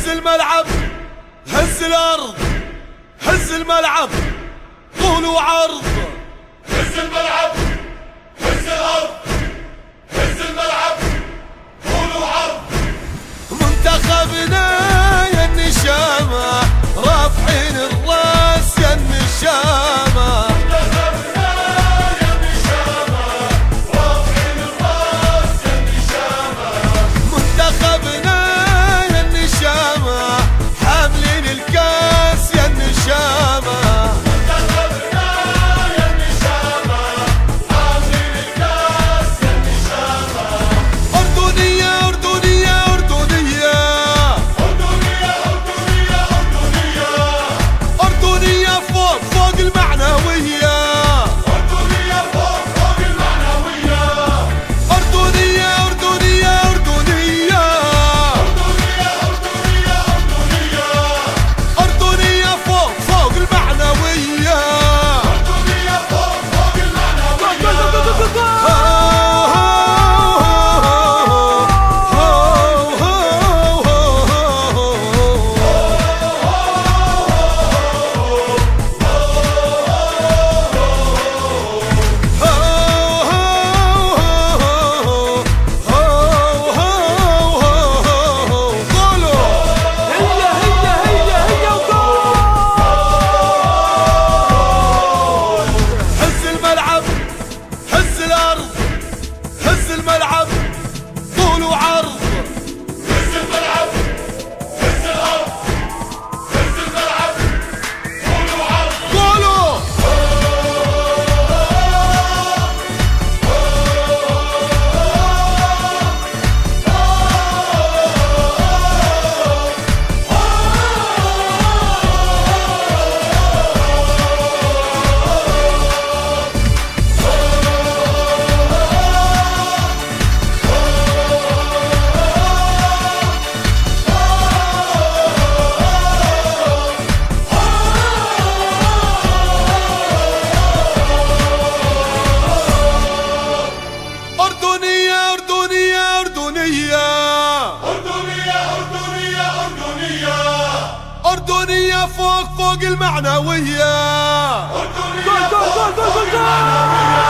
هز الملعب، هز الأرض، هز الملعب طول وعرض. هز الملعب، هز الأرض، هز الملعب طول وعرض. منتخبنا يا النشامة رافعين الراس يا النشامة. منتخبنا يا النشامة رافعين الراس يا النشامة. منتخبنا يا النشامة حاملين الكاس يا النشامة. منتخبنا يا النشامة حاملين الكاس يا النشامة. أردنية أردنية أردنية أردنية أردنية أردنية. أردنية فوق فوق المعنوية. أردنية فوق فوق المعنوية. أردنية أردنية أردنية أردنية أردنية أردنية. أردنية فوق فوق المعنوية. أردنية فوق فوق المعنوية. هز الملعب، هز الأرض، هز الملعب طول وعرض. هز الملعب، هز الأرض، هز الملعب طول وعرض. قولوا أردنية أردنية أردنية أردنية أردنية أردنية. أردنية فوق فوق المعنوية. أردنية فوق فوق المعنوية.